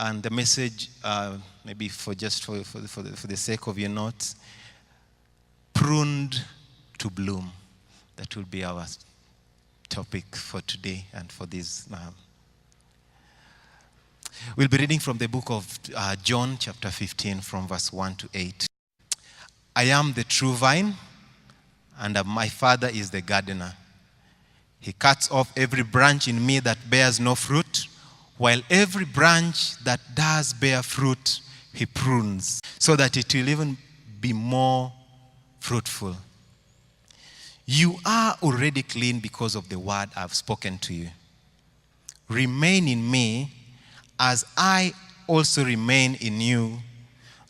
And the message, maybe for the sake of your notes, pruned to bloom. That will be our topic for today and for this. We'll be reading from the book of John, chapter 15, from verse 1 to 8. I am the true vine, and my Father is the gardener. He cuts off every branch in me that bears no fruit, while every branch that does bear fruit, he prunes, so that it will even be more fruitful. You are already clean because of the word I've spoken to you. Remain in me, as I also remain in you.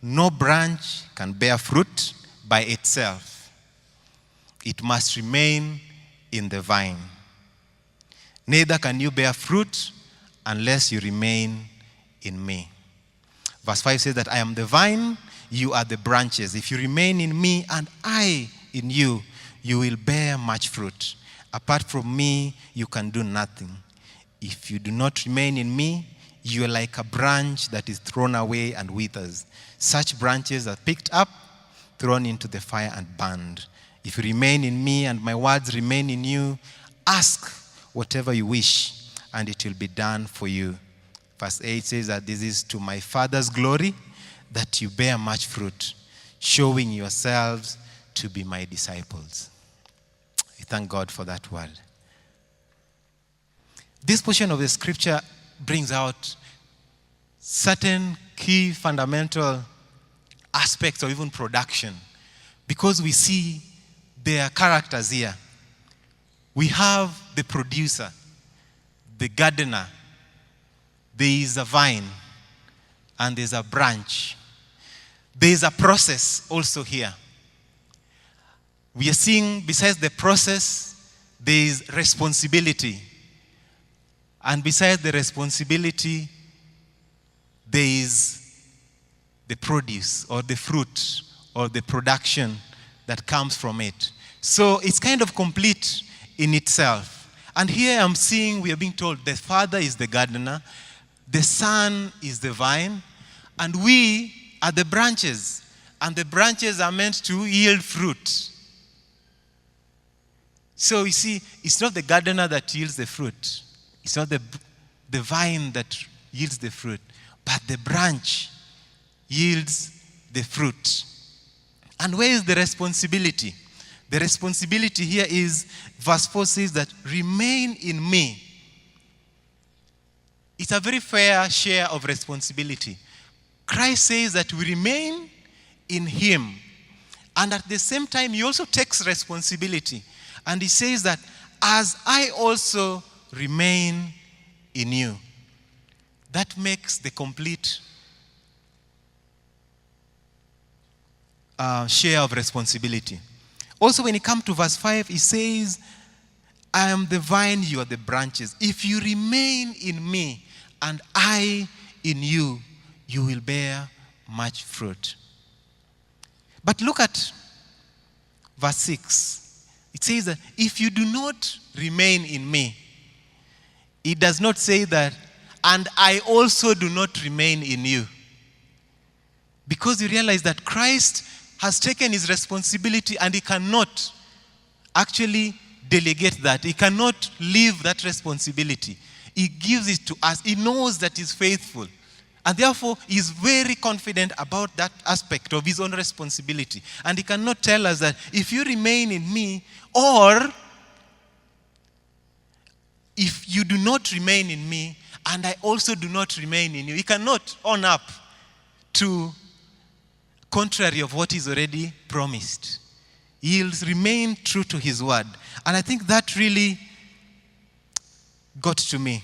No branch can bear fruit by itself. It must remain in the vine. Neither can you bear fruit unless you remain in me. Verse 5 says that I am the vine, you are the branches. If you remain in me and I in you, you will bear much fruit. Apart from me, you can do nothing. If you do not remain in me, you are like a branch that is thrown away and withers. Such branches are picked up, thrown into the fire and burned. If you remain in me and my words remain in you, ask whatever you wish, and it will be done for you. Verse 8 says that this is to my Father's glory, that you bear much fruit, showing yourselves to be my disciples. I thank God for that word. This portion of the scripture brings out certain key fundamental aspects of even production, because we see their characters here. We have the producer, the gardener, there is a vine, and there's a branch. There is a process also here. We are seeing, besides the process, there is responsibility. And besides the responsibility, there is the produce or the fruit or the production that comes from it. So it's kind of complete in itself. And here I'm seeing, we are being told, the Father is the gardener, the Son is the vine, and we are the branches. And the branches are meant to yield fruit. So you see, it's not the gardener that yields the fruit. It's not the vine that yields the fruit, but the branch yields the fruit. And where is the responsibility? The responsibility here is, verse 4 says that, remain in me. It's a very fair share of responsibility. Christ says that we remain in him. And at the same time, he also takes responsibility. And he says that, as I also remain in you. That makes the complete share of responsibility. Also, when you come to verse 5, he says, I am the vine, you are the branches. If you remain in me and I in you, you will bear much fruit. But look at verse 6. It says that if you do not remain in me, it does not say that, and I also do not remain in you. Because you realize that Christ has taken his responsibility and he cannot actually delegate that. He cannot leave that responsibility. He gives it to us. He knows that he's faithful. And therefore, he's very confident about that aspect of his own responsibility. And he cannot tell us that if you remain in me, or if you do not remain in me, and I also do not remain in you. He cannot own up to contrary of what is already promised. He'll remain true to his word. And I think that really got to me.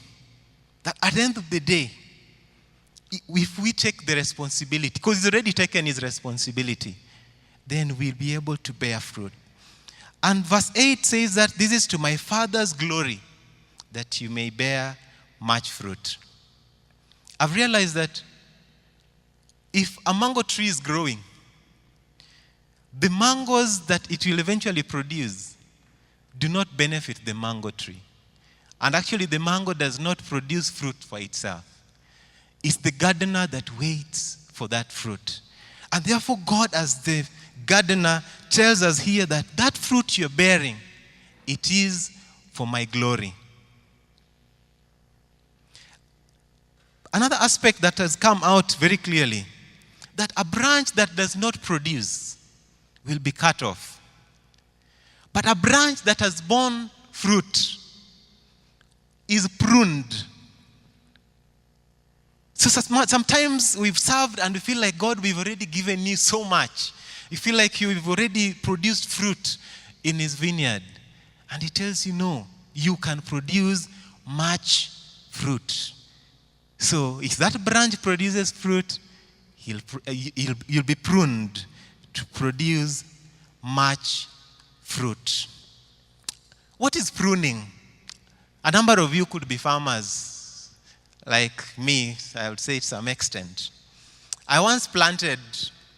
That at the end of the day, if we take the responsibility, because he's already taken his responsibility, then we'll be able to bear fruit. And verse 8 says that this is to my Father's glory, that you may bear much fruit. I've realized that if a mango tree is growing, the mangoes that it will eventually produce do not benefit the mango tree. And actually, the mango does not produce fruit for itself. It's the gardener that waits for that fruit. And therefore, God, as the gardener, tells us here that that fruit you're bearing, it is for my glory. Another aspect that has come out very clearly, that a branch that does not produce will be cut off. But a branch that has borne fruit is pruned. So sometimes we've served and we feel like, God, we've already given you so much. You feel like you've already produced fruit in his vineyard. And he tells you, no, you can produce much fruit. So if that branch produces fruit, you'll be pruned to produce much fruit. What is pruning? A number of you could be farmers, like me, I would say to some extent. I once planted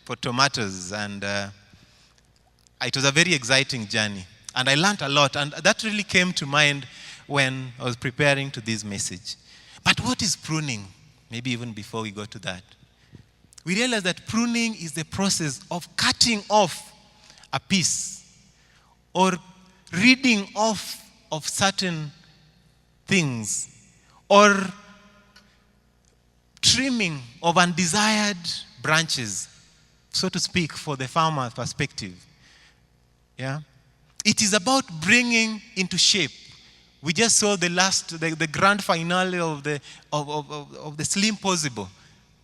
for tomatoes, and it was a very exciting journey. And I learned a lot, and that really came to mind when I was preparing to this message. But what is pruning? Maybe even before we go to that. We realize that pruning is the process of cutting off a piece or ridding off of certain things or trimming of undesired branches, so to speak, for the farmer's perspective. Yeah? It is about bringing into shape. We just saw the grand finale of the Slim Possible.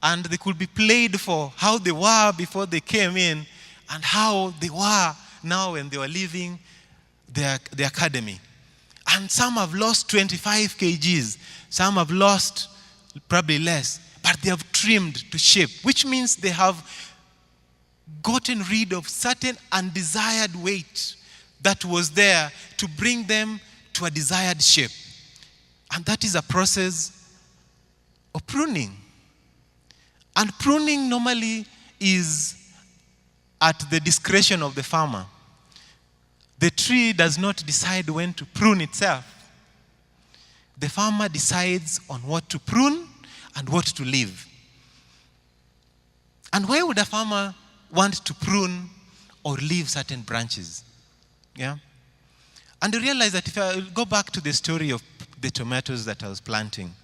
And they could be played for how they were before they came in and how they were now when they were leaving the academy. And some have lost 25 kgs. Some have lost probably less. But they have trimmed to shape, which means they have gotten rid of certain undesired weight that was there to bring them to a desired shape. And that is a process of pruning. And pruning normally is at the discretion of the farmer. The tree does not decide when to prune itself. The farmer decides on what to prune and what to leave. And why would a farmer want to prune or leave certain branches? Yeah? And you realize that if I go back to the story of the tomatoes that I was planting,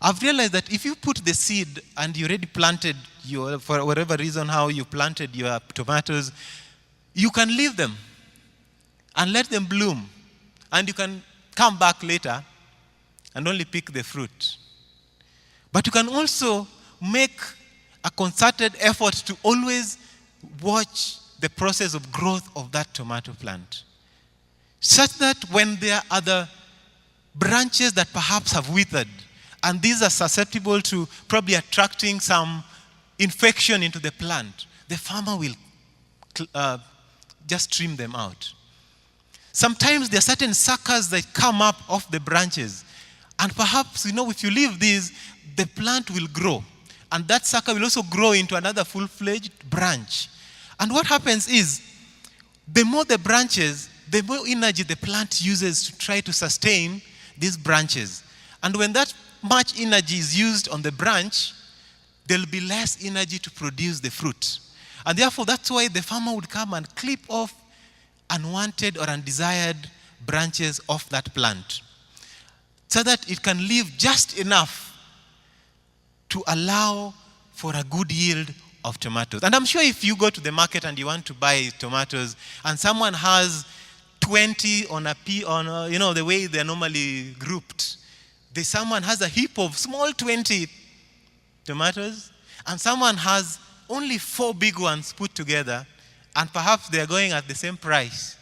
I've realized that if you put the seed and you already planted, for whatever reason, how you planted your tomatoes, you can leave them and let them bloom. And you can come back later and only pick the fruit. But you can also make a concerted effort to always watch the process of growth of that tomato plant, such that when there are other branches that perhaps have withered, and these are susceptible to probably attracting some infection into the plant, the farmer will just trim them out. Sometimes there are certain suckers that come up off the branches. And perhaps, if you leave these, the plant will grow. And that sucker will also grow into another full-fledged branch. And what happens is, the more the branches, the more energy the plant uses to try to sustain these branches. And when that much energy is used on the branch, there will be less energy to produce the fruit. And therefore, that's why the farmer would come and clip off unwanted or undesired branches off that plant, so that it can leave just enough to allow for a good yield of tomatoes. And I'm sure if you go to the market and you want to buy tomatoes, and someone has 20 on the way they're normally grouped, someone has a heap of small 20 tomatoes, and someone has only 4 big ones put together, and perhaps they're going at the same price.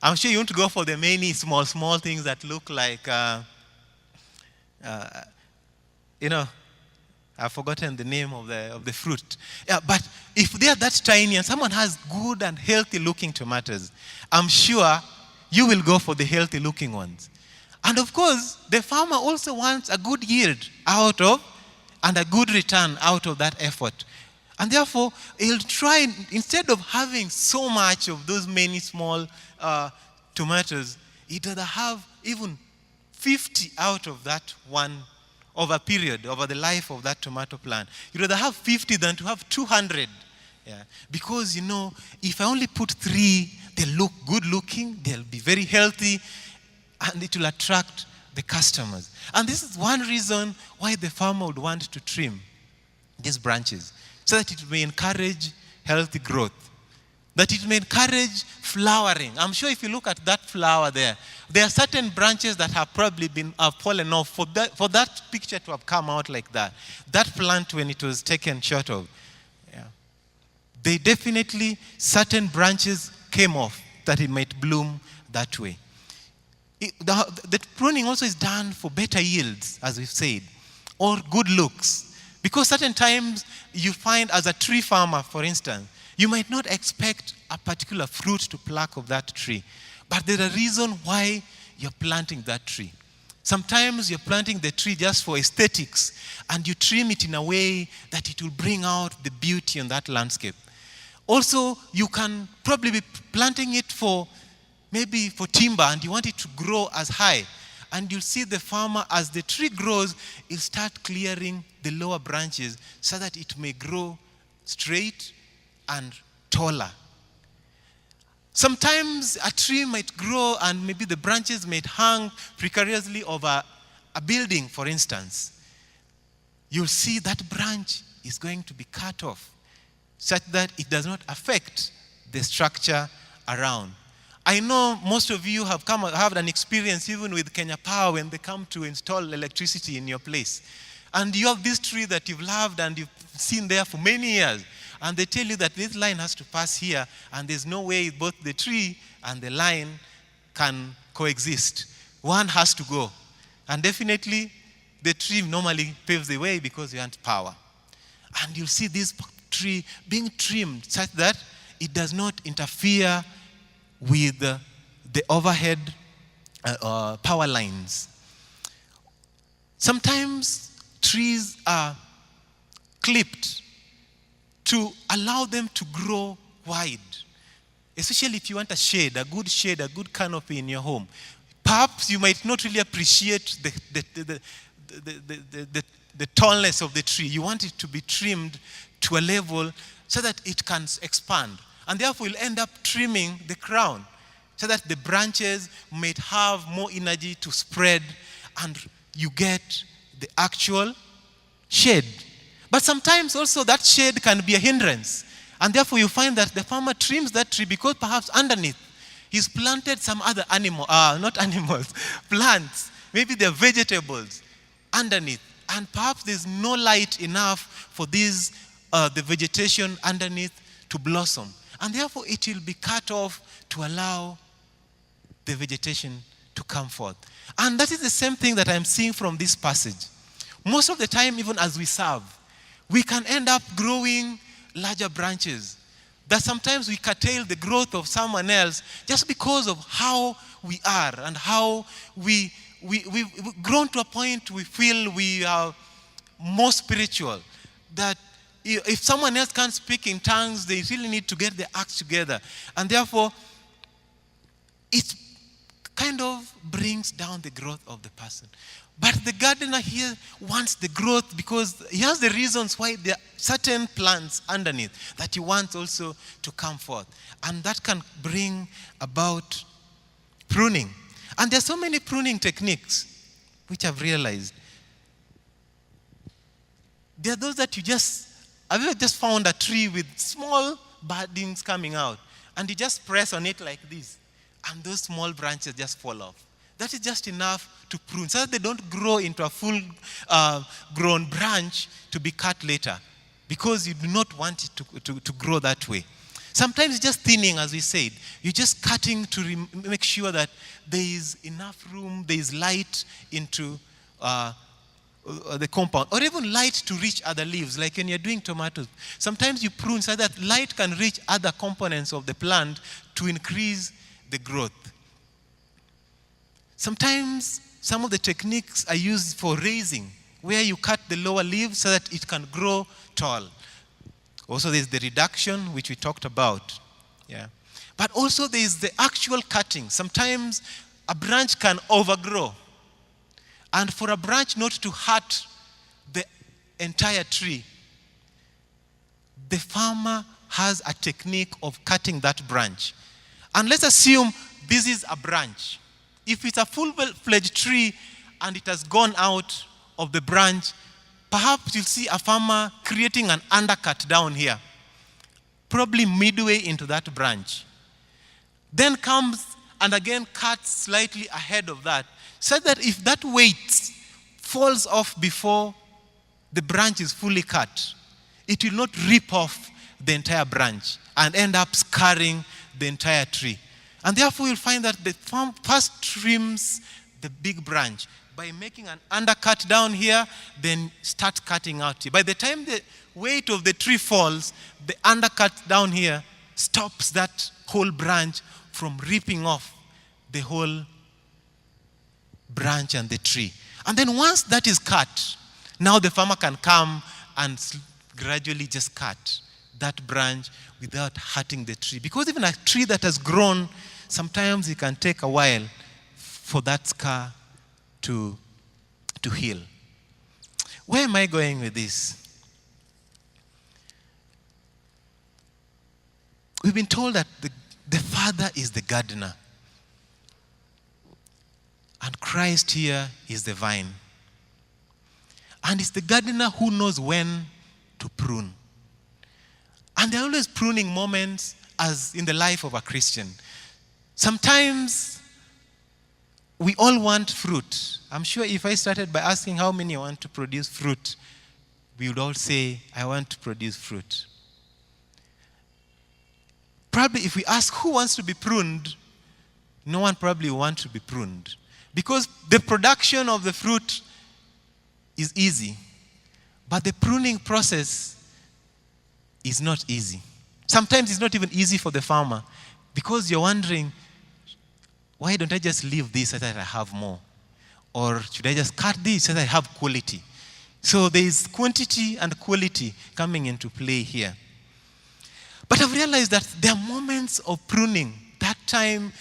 I'm sure you want to go for the many small things that look like, I've forgotten the name of the fruit. Yeah, but if they're that tiny and someone has good and healthy looking tomatoes, I'm sure you will go for the healthy looking ones. And of course, the farmer also wants a good yield out of and a good return out of that effort. And therefore, he'll try, instead of having so much of those many small tomatoes, he'd rather have even 50 out of that one over a period, over the life of that tomato plant. You'd rather have 50 than to have 200. Yeah. Because, if I only put 3, they'll look good looking, they'll be very healthy, and it will attract the customers. And this is one reason why the farmer would want to trim these branches, so that it may encourage healthy growth, that it may encourage flowering. I'm sure if you look at that flower there are certain branches that have probably fallen off for that picture to have come out like that. That plant, when it was taken short of, they definitely, certain branches came off that it might bloom that way. The pruning also is done for better yields, as we've said, or good looks. Because certain times you find, as a tree farmer, for instance, you might not expect a particular fruit to pluck of that tree. But there's a reason why you're planting that tree. Sometimes you're planting the tree just for aesthetics, and you trim it in a way that it will bring out the beauty in that landscape. Also, you can probably be planting it maybe for timber, and you want it to grow as high. And you'll see the farmer, as the tree grows, he'll start clearing the lower branches so that it may grow straight and taller. Sometimes a tree might grow and maybe the branches might hang precariously over a building, for instance. You'll see that branch is going to be cut off such that it does not affect the structure around. I know most of you have had an experience even with Kenya Power when they come to install electricity in your place. And you have this tree that you've loved and you've seen there for many years. And they tell you that this line has to pass here, and there's no way both the tree and the line can coexist. One has to go. And definitely, the tree normally paves the way because you want power. And you'll see this tree being trimmed such that it does not interfere with the overhead power lines. Sometimes trees are clipped to allow them to grow wide, especially if you want a good canopy in your home. Perhaps you might not really appreciate the tallness of the tree. You want it to be trimmed to a level so that it can expand. And therefore, you'll end up trimming the crown so that the branches might have more energy to spread and you get the actual shade. But sometimes also that shade can be a hindrance. And therefore, you find that the farmer trims that tree because perhaps underneath he's planted some other plants. Maybe they're vegetables underneath. And perhaps there's no light enough for the vegetation underneath to blossom. And therefore, it will be cut off to allow the vegetation to come forth. And that is the same thing that I'm seeing from this passage. Most of the time, even as we serve, we can end up growing larger branches. That sometimes we curtail the growth of someone else just because of how we are and how we've grown to a point we feel we are more spiritual. That if someone else can't speak in tongues, they really need to get their acts together. And therefore, it kind of brings down the growth of the person. But the gardener here wants the growth because he has the reasons why there are certain plants underneath that he wants also to come forth. And that can bring about pruning. And there are so many pruning techniques which I've realized. There are those that have you just found a tree with small buddings coming out and you just press on it like this and those small branches just fall off. That is just enough to prune so that they don't grow into a full grown branch to be cut later because you do not want it to grow that way. Sometimes it's just thinning, as we said. You're just cutting to make sure that there is enough room, there is light into the compound, or even light to reach other leaves, like when you're doing tomatoes. Sometimes you prune so that light can reach other components of the plant to increase the growth. Sometimes some of the techniques are used for raising, where you cut the lower leaves so that it can grow tall. Also, there's the reduction, which we talked about. Yeah. But also, there's the actual cutting. Sometimes a branch can overgrow. And for a branch not to hurt the entire tree, the farmer has a technique of cutting that branch. And let's assume this is a branch. If it's a full-fledged tree and it has gone out of the branch, perhaps you'll see a farmer creating an undercut down here, probably midway into that branch. Then comes and again cuts slightly ahead of that, so that if that weight falls off before the branch is fully cut, it will not rip off the entire branch and end up scarring the entire tree. And therefore, you'll find that the farm first trims the big branch by making an undercut down here, then start cutting out here. By the time the weight of the tree falls, the undercut down here stops that whole branch from ripping off the whole branch and the tree. And then once that is cut, now the farmer can come and gradually just cut that branch without hurting the tree. Because even a tree that has grown, sometimes it can take a while for that scar to heal. Where am I going with this? We've been told that the Father is the gardener. And Christ here is the vine. And it's the gardener who knows when to prune. And there are always pruning moments as in the life of a Christian. Sometimes we all want fruit. I'm sure if I started by asking how many want to produce fruit, we would all say, I want to produce fruit. Probably if we ask who wants to be pruned, no one probably wants to be pruned. Because the production of the fruit is easy, but the pruning process is not easy. Sometimes it's not even easy for the farmer because you're wondering, why don't I just leave this so that I have more? Or should I just cut this so that I have quality? So there is quantity and quality coming into play here. But I've realized that there are moments of pruning, that time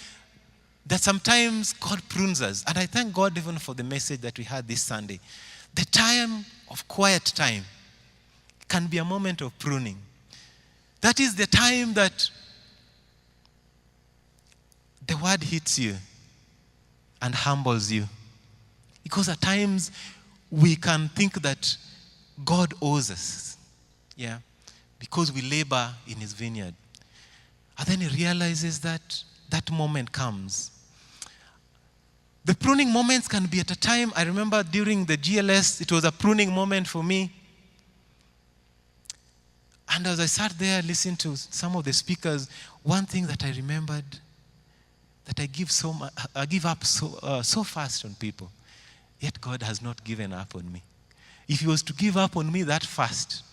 that sometimes God prunes us. And I thank God even for the message that we had this Sunday. The time of quiet time can be a moment of pruning. That is the time that the word hits you and humbles you. Because at times we can think that God owes us. Yeah. Because we labor in his vineyard. And then he realizes that that moment comes. The pruning moments can be at a time, I remember during the GLS, it was a pruning moment for me. And as I sat there listening to some of the speakers, one thing that I remembered, that I give up so fast on people. Yet God has not given up on me. If he was to give up on me that fast,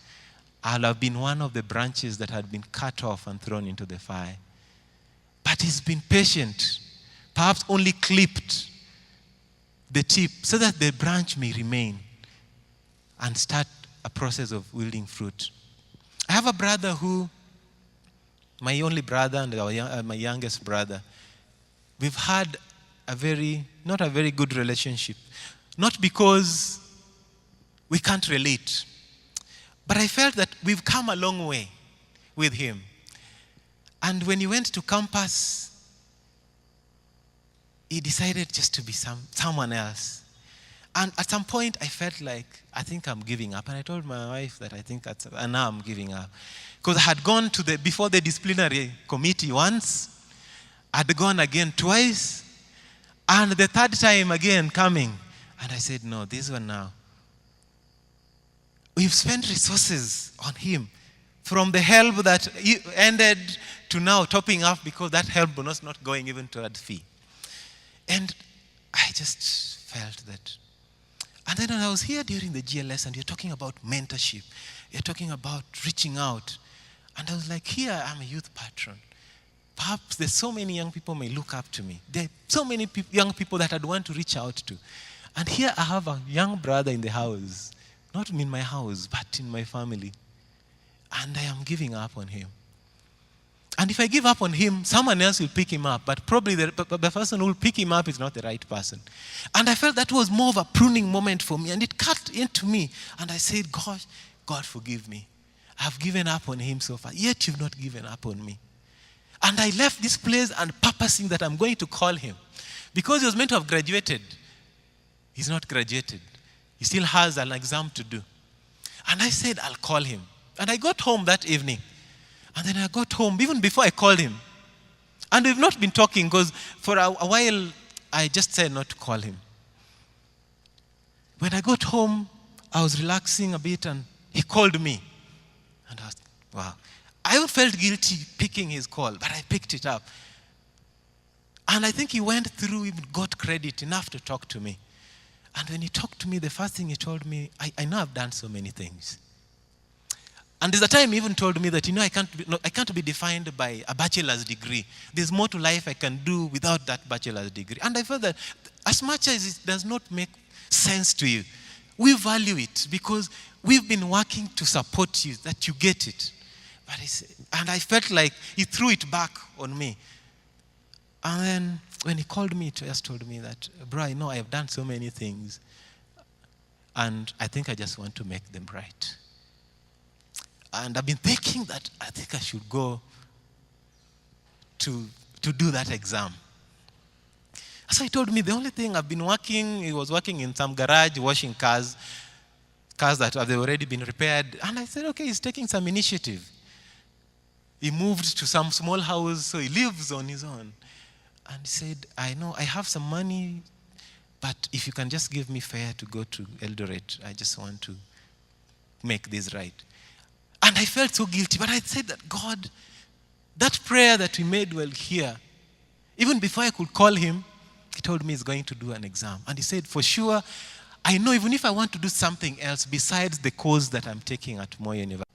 I'll have been one of the branches that had been cut off and thrown into the fire. But he's been patient, perhaps only clipped the tip so that the branch may remain and start a process of yielding fruit. I have a brother who, my only brother and my youngest brother, we've had not a very good relationship. Not because we can't relate, but I felt that we've come a long way with him. And when he went to campus, he decided just to be someone else. And at some point, I felt like, I think I'm giving up. And I told my wife that I think now I'm giving up. Because I had gone before the disciplinary committee once, I'd gone again twice, and the third time again coming. And I said, no, this one now. We've spent resources on him. From the help that ended to now topping up because that help was not going even toward fee. And I just felt that. And then when I was here during the GLS and you're talking about mentorship, you're talking about reaching out. And I was like, here I'm a youth patron. Perhaps there's so many young people may look up to me. There are so many young people that I'd want to reach out to. And here I have a young brother in the house. Not in my house, but in my family. And I am giving up on him. And if I give up on him, someone else will pick him up. But probably the person who will pick him up is not the right person. And I felt that was more of a pruning moment for me. And it cut into me. And I said, gosh, God forgive me. I've given up on him so far. Yet you've not given up on me. And I left this place and purposing that I'm going to call him. Because he was meant to have graduated. He's not graduated. He still has an exam to do. And I said, I'll call him. And I got home that evening. And then I got home, even before I called him. And we've not been talking because for a while, I just said not to call him. When I got home, I was relaxing a bit and he called me. And I was, wow. I felt guilty picking his call, but I picked it up. And I think he went through, even got credit enough to talk to me. And when he talked to me, the first thing he told me, I know I've done so many things. And there's a time he even told me that, I can't be defined by a bachelor's degree. There's more to life I can do without that bachelor's degree. And I felt that as much as it does not make sense to you, we value it because we've been working to support you, that you get it. And I felt like he threw it back on me. And then when he called me, he just told me that, bro, I know I have done so many things. And I think I just want to make them right. And I've been thinking that I think I should go to do that exam. So he told me the only thing he was working in some garage washing cars that have already been repaired. And I said, okay, he's taking some initiative. He moved to some small house, so he lives on his own. And he said, I know I have some money, but if you can just give me fare to go to Eldoret, I just want to make this right. And I felt so guilty, but I said that, God, that prayer that we made while here, even before I could call him, he told me he's going to do an exam. And he said, for sure, I know even if I want to do something else besides the course that I'm taking at Moi University,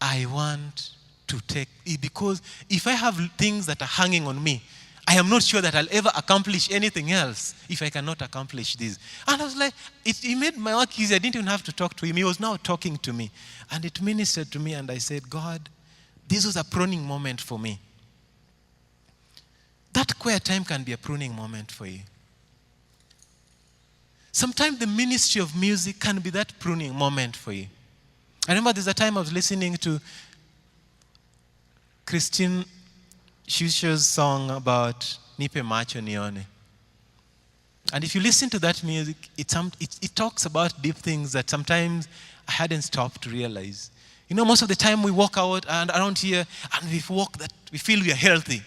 I want to take it because if I have things that are hanging on me, I am not sure that I'll ever accomplish anything else if I cannot accomplish this. And I was like, it made my work easy. I didn't even have to talk to him. He was now talking to me. And it ministered to me. And I said, God, this was a pruning moment for me. That quiet time can be a pruning moment for you. Sometimes the ministry of music can be that pruning moment for you. I remember there's a time I was listening to Christine Shusha's song about Nipe Macho Nione. And if you listen to that music, it talks about deep things that sometimes I hadn't stopped to realize. Most of the time we walk out and around here and we feel we are healthy.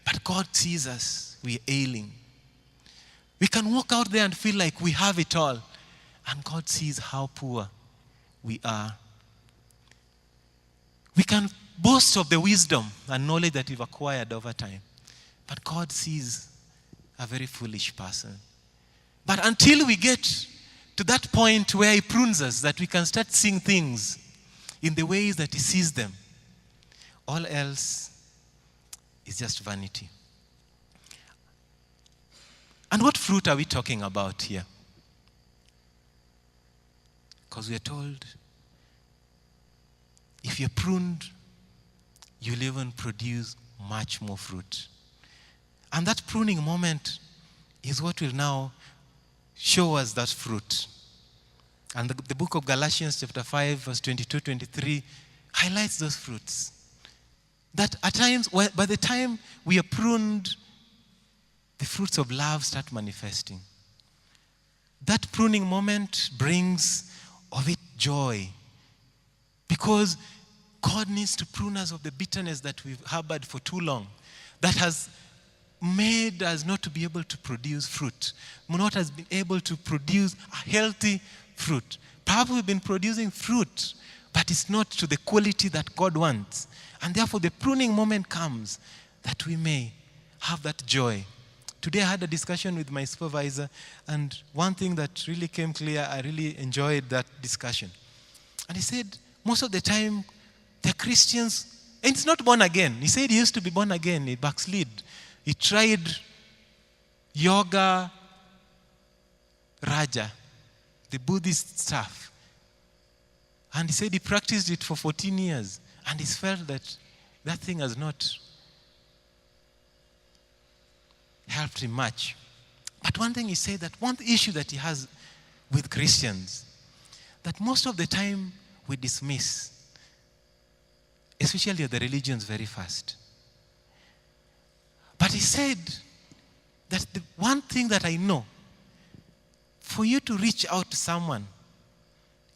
But God sees us, we are ailing. We can walk out there and feel like we have it all. And God sees how poor we are. We can boast of the wisdom and knowledge that we've acquired over time. But God sees a very foolish person. But until we get to that point where he prunes us, that we can start seeing things in the ways that he sees them, all else is just vanity. And what fruit are we talking about here? Because we are told, if you're pruned, you'll even produce much more fruit. And that pruning moment is what will now show us that fruit. And the book of Galatians chapter 5, verse 22, 23 highlights those fruits. That at times, by the time we are pruned, the fruits of love start manifesting. That pruning moment brings of it joy. Because God needs to prune us of the bitterness that we've harbored for too long. That has made us not to be able to produce fruit. Not has been able to produce a healthy fruit. Perhaps we've been producing fruit, but it's not to the quality that God wants. And therefore the pruning moment comes that we may have that joy. Today I had a discussion with my supervisor, and one thing that really came clear, I really enjoyed that discussion. And he said, most of the time, the Christians, and it's not born again. He said he used to be born again, he backslid. He tried yoga, Raja, the Buddhist stuff. And he said he practiced it for 14 years. And he felt that that thing has not helped him much. But one thing he said, that one issue that he has with Christians, that most of the time we dismiss, especially the religions, very fast. But he said that the one thing that I know, for you to reach out to someone,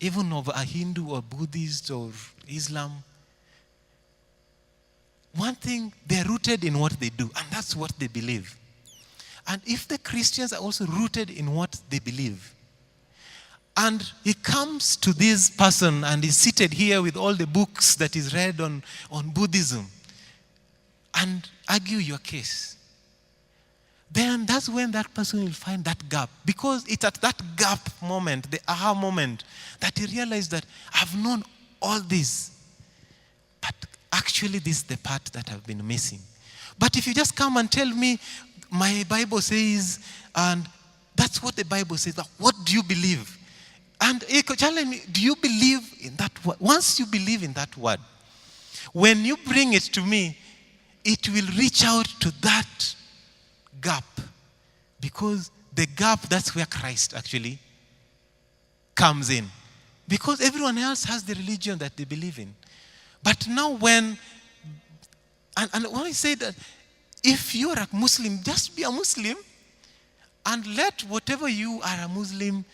even of a Hindu or Buddhist or Islam, one thing, they're rooted in what they do, and that's what they believe. And if the Christians are also rooted in what they believe, and he comes to this person and is seated here with all the books that is read on Buddhism and argue your case, then that's when that person will find that gap. Because it's at that gap moment, the aha moment, that he realized that I've known all this, but actually this is the part that I've been missing. But if you just come and tell me, my Bible says, and that's what the Bible says, what do you believe? And he could challenge me, do you believe in that word? Once you believe in that word, when you bring it to me, it will reach out to that gap. Because the gap, that's where Christ actually comes in. Because everyone else has the religion that they believe in. But now when I say that, if you are a Muslim, just be a Muslim, and let whatever you are a Muslim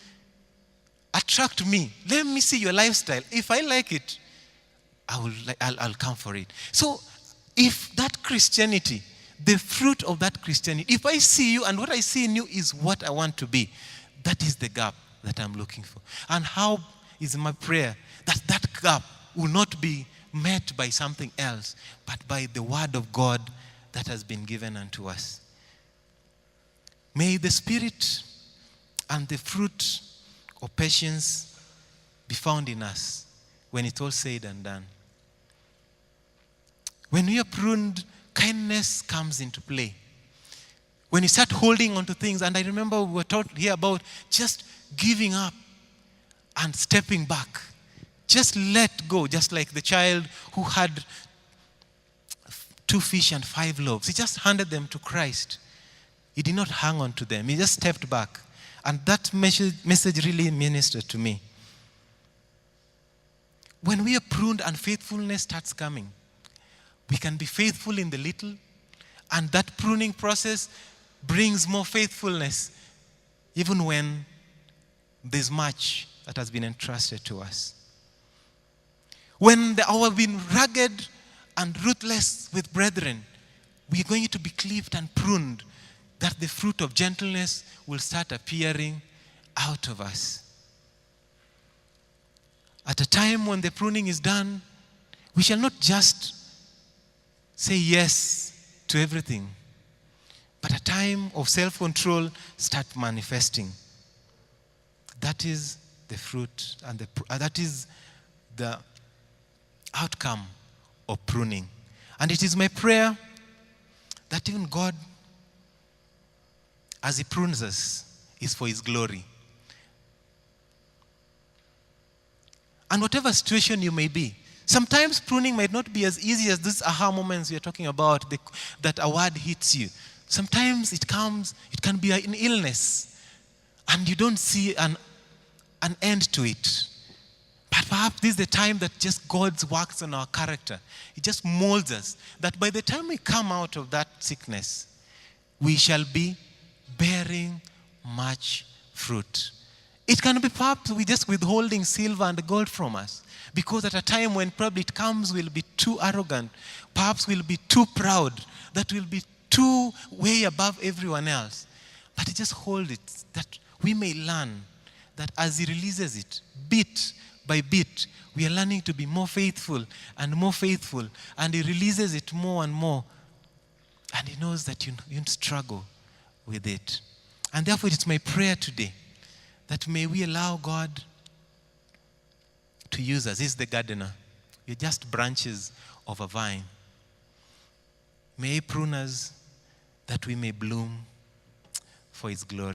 attract me. Let me see your lifestyle. If I like it, I'll come for it. So if that Christianity, the fruit of that Christianity, if I see you and what I see in you is what I want to be, that is the gap that I'm looking for. And how is my prayer that that gap will not be met by something else, but by the word of God that has been given unto us. May the Spirit and the fruit of patience be found in us when it's all said and done. When we are pruned, kindness comes into play. When you start holding on to things, and I remember we were taught here about just giving up and stepping back. Just let go, just like the child who had 2 fish and 5 loaves. He just handed them to Christ. He did not hang on to them. He just stepped back. And that message really ministered to me. When we are pruned and faithfulness starts coming, we can be faithful in the little, and that pruning process brings more faithfulness, even when there's much that has been entrusted to us. When our been rugged and ruthless with brethren, we are going to be cleaved and pruned, that the fruit of gentleness will start appearing out of us. At a time when the pruning is done, we shall not just say yes to everything, but a time of self-control start manifesting. That is the fruit, and that is the outcome of pruning. And it is my prayer that even God, as He prunes us, is for His glory. And whatever situation you may be, sometimes pruning might not be as easy as these aha moments we are talking about, that a word hits you. Sometimes it can be an illness, and you don't see an end to it. But perhaps this is the time that just God works on our character. He just molds us, that by the time we come out of that sickness, we shall be bearing much fruit. It can be perhaps we just withholding silver and gold from us, because at a time when probably it comes, we'll be too arrogant, perhaps we'll be too proud, that we'll be too way above everyone else. But just hold it, that we may learn that as He releases it, bit by bit, we are learning to be more faithful, and He releases it more and more, and He knows that you don't struggle with it. And therefore it's my prayer today that may we allow God to use us. He's the gardener. We're just branches of a vine. May He prune us that we may bloom for His glory.